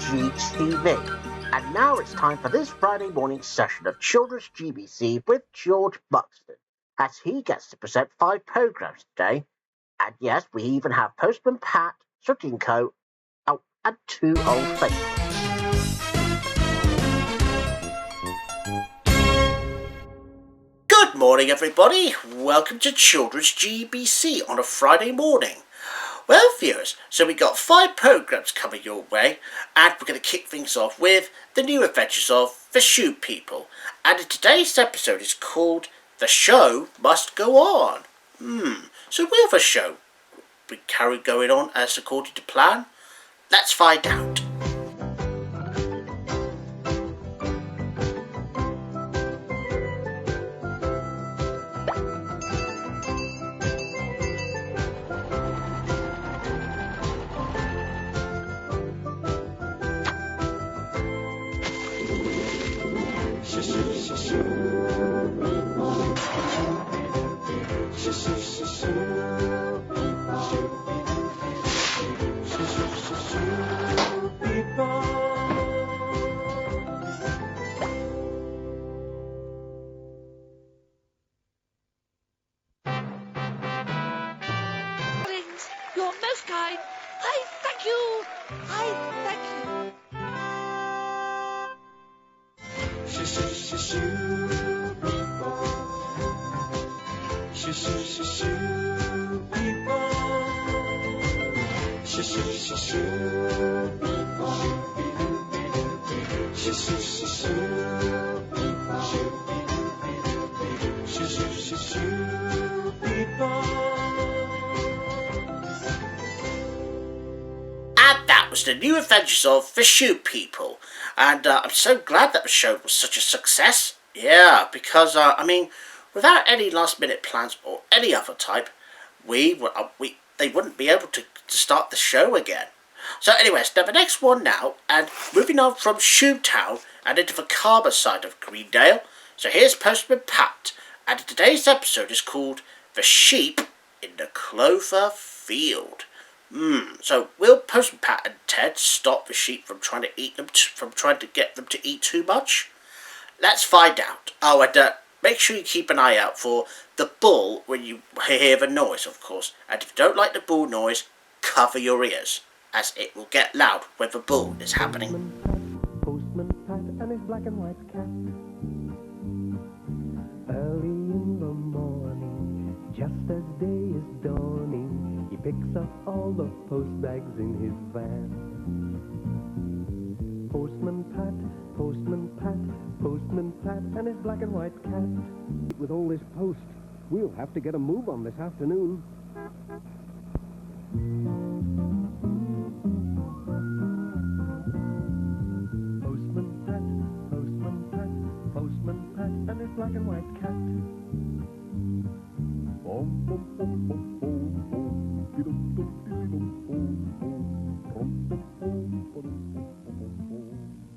GTV. And now it's time for this Friday morning session of Children's GBC with George Buxton, as he gets to present 5 programmes today. And yes, we even have Postman Pat, Sooty & Co, and 2 old favourites. Good morning, everybody. Welcome to Children's GBC on a Friday morning. Well, viewers, so we got 5 programmes coming your way, and we're going to kick things off with the new adventures of the Shoe People. And today's episode is called The Show Must Go On. So will the show be carried going on as according to plan? Let's find out. You're most kind. I thank you. I thank you. Shoo people. Shoo people. Shoo people. Shoo people. The new adventures of the Shoe People, and I'm so glad that the show was such a success. Yeah, because without any last minute plans or any other type, they wouldn't be able to start the show again. So anyways, now the next one now, and moving on from Shoe Town and into the calmer side of Greendale. So here's Postman Pat, and today's episode is called The Sheep in the Clover Field. So will Postman Pat and Ted stop the sheep from trying to get them to eat too much? Let's find out. Oh, and make sure you keep an eye out for the bull when you hear the noise, of course. And if you don't like the bull noise, cover your ears, as it will get loud when the bull is happening. Postman Pat and his black and white cat. Early in the morning, just as day is dawning, he picks up all the post bags in his van. Postman Pat, Postman Pat, Postman Pat, and his black and white cat. With all this post, we'll have to get a move on this afternoon. Postman Pat, Postman Pat, Postman Pat, and his black and white cat.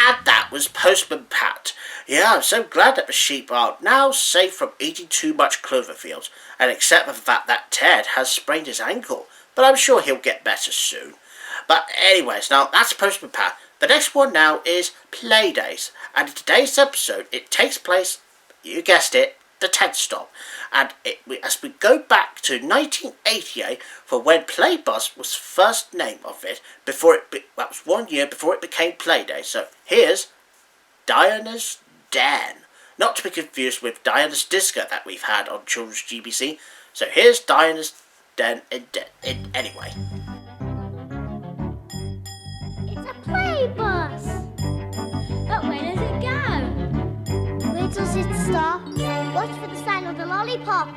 And that was Postman Pat. Yeah, I'm so glad that the sheep are now safe from eating too much Cloverfields, and except for the fact that Ted has sprained his ankle, but I'm sure he'll get better soon. But anyways, now that's Postman Pat. The next one now is Playdays, and in today's episode it takes place, you guessed it, the Ted Stop, and as we go back to 1988 for when Playbus was first name of it, that was 1 year before it became Playday. So here's Diana's Den, not to be confused with Diana's Disco that we've had on Children's GBC. So here's Diana's Den anyway. It's a play bus! But where does it go? Where does it stop? Watch for the sign of the lollipop.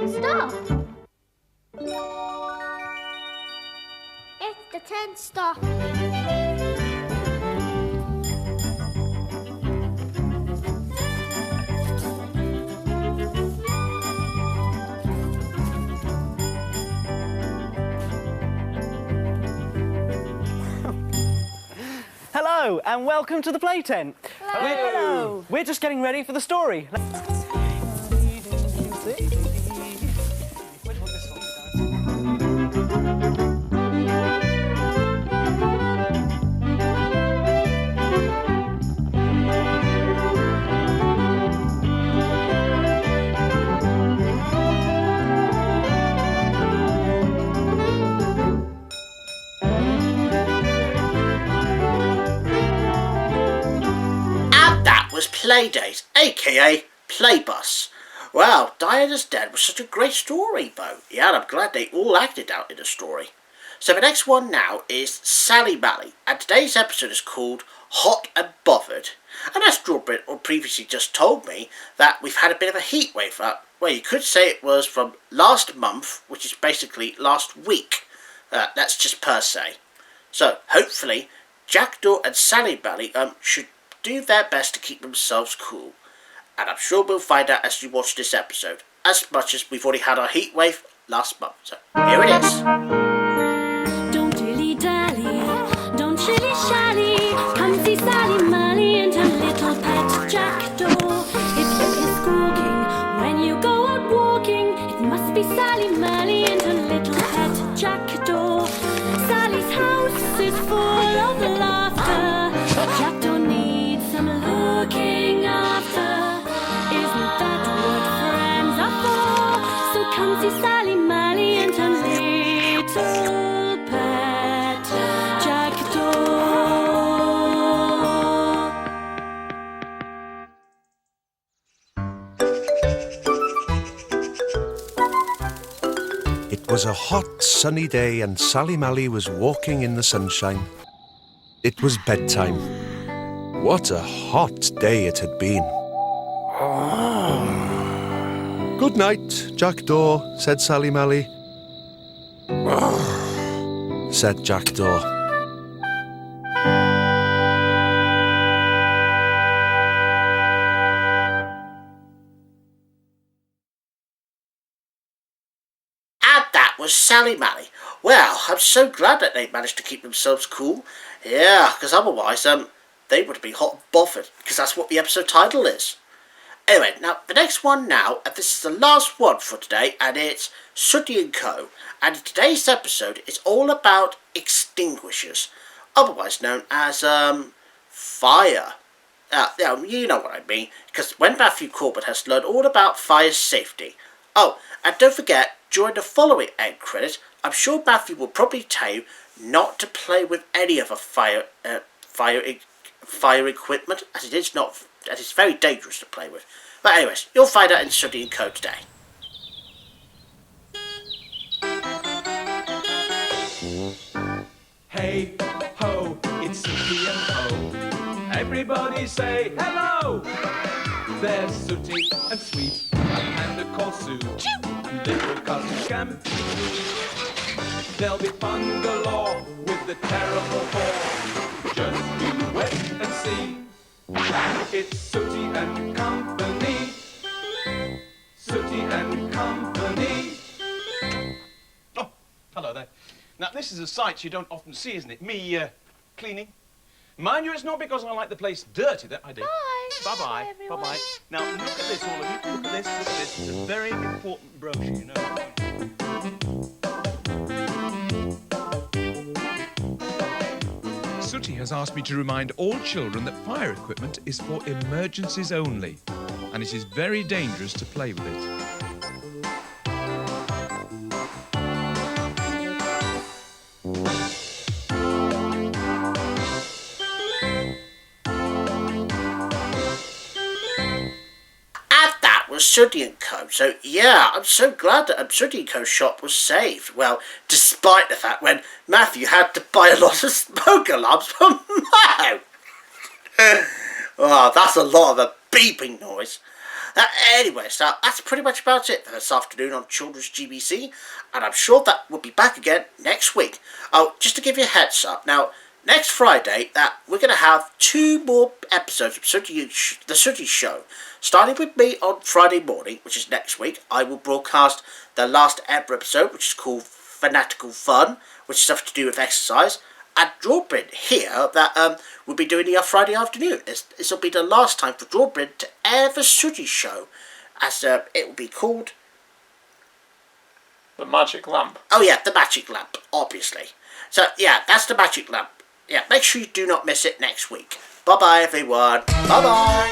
Stop! It's the 10th stop. Hello and welcome to the play tent. Hello. We're just getting ready for the story. Was Playdate, aka Playbus. Well, Diana's Dead was such a great story, though. Yeah, and I'm glad they all acted out in the story. So the next one now is Sally Mally, and today's episode is called Hot and Bothered. And as Strawberry previously just told me, that we've had a bit of a heat wave up. Well, you could say it was from last month, which is basically last week. That's just per se. So, hopefully, Jackdaw and Sally Mally should do their best to keep themselves cool. And I'm sure we'll find out as you watch this episode, as much as we've already had our heat wave last month. So here it is. Don't dilly-dally, don't shilly-shally, come see Sally Mally and her little pet Jackdaw. If you hear squawking when you go out walking, it must be Sally Mally and her little pet Jackdaw. Sally's house is full of laughter, but Jackdaw needs some looking after. Isn't that what friends are for? So come see Sally Mally and her little pet Jackdaw. It was a hot, sunny day and Sally Mally was walking in the sunshine. It was bedtime. What a hot day it had been. Good night, Jackdaw, said Sally Mally. Said Jackdaw. And that was Sally Mally. Well, I'm so glad that they managed to keep themselves cool. Yeah, because otherwise, they would have been hot and bothered, because that's what the episode title is. Anyway, now, the next one now, and this is the last one for today, and it's Sooty & Co. And in today's episode, it's all about extinguishers, otherwise known as, fire. You know what I mean, because when Matthew Corbett has learned all about fire safety. Oh, and don't forget, during the following end credits, I'm sure Matthew will probably tell you not to play with any other fire equipment, as it's very dangerous to play with. But anyways, you'll find out in Sooty & Co. today. Hey ho, it's Sooty and Co. Everybody say hello. There's Sooty and Sweet, a panda called Sue, and little cousin Scampi. There'll be fun galore with the terrible four. Just you wait and see. It's Sooty and Company. Sooty and Company. Oh, hello there. Now, this is a sight you don't often see, isn't it? Me, cleaning. Mind you, it's not because I like the place dirty that I do. Bye. Bye-bye. Everyone. Bye-bye. Now, look at this, all of you. Look at this, look at this. It's a very important brochure, you know. Sooty has asked me to remind all children that fire equipment is for emergencies only, and it is very dangerous to play with it. Sooty & Co. So yeah, I'm so glad that Sooty & Co. shop was saved. Well, despite the fact when Matthew had to buy a lot of smoke alarms from Mo. Oh, that's a lot of a beeping noise. Anyway, so that's pretty much about it for this afternoon on Children's GBC, and I'm sure that we'll be back again next week. Oh, just to give you a heads up, now, next Friday, we're going to have 2 more episodes of The Sooty Show. Starting with me on Friday morning, which is next week, I will broadcast the last ever episode, which is called Fanatical Fun, which is stuff to do with exercise. and Drawbrin here that will be doing the Friday afternoon. This will be the last time for Drawbrin to air the Sooty Show, as it will be called The Magic Lamp. Oh yeah, the Magic Lamp, obviously. So yeah, that's the Magic Lamp. Yeah, make sure you do not miss it next week. Bye bye everyone. Bye bye.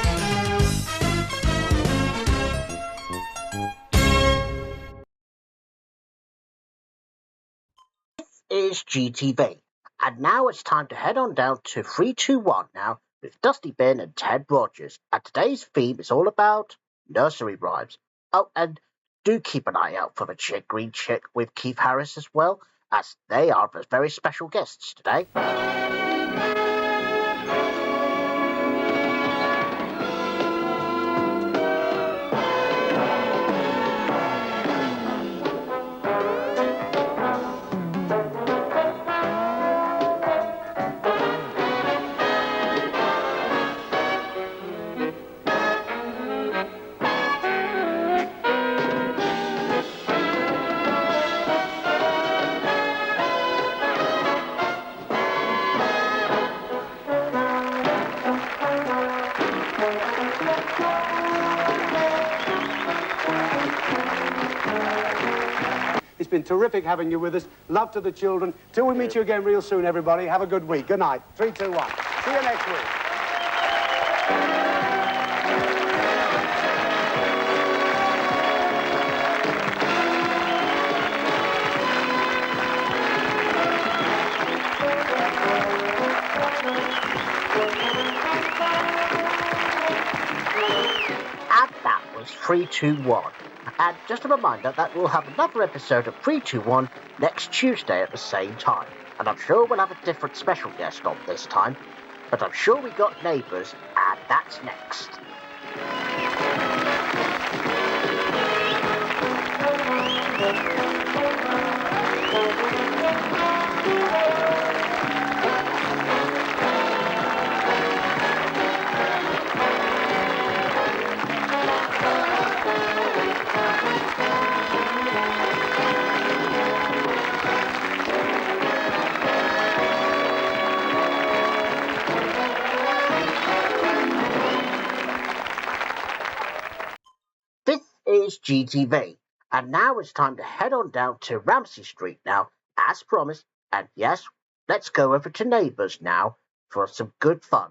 Is GTV. And now it's time to head on down to 321 now with Dusty Ben and Ted Rogers. And today's theme is all about nursery rhymes. Oh, and do keep an eye out for the Green Chick with Keith Harris as well, as they are very special guests today. It's been terrific having you with us. Love to the children. Till we meet you again real soon, everybody. Have a good week. Good night. 3, 2, 1. See you next week. And that was 321. And just a reminder that we'll have another episode of 321 next Tuesday at the same time. And I'm sure we'll have a different special guest on this time. But I'm sure we got Neighbours, and that's next. This is GTV, and now it's time to head on down to Ramsey Street now, as promised, and yes, let's go over to Neighbours now for some good fun.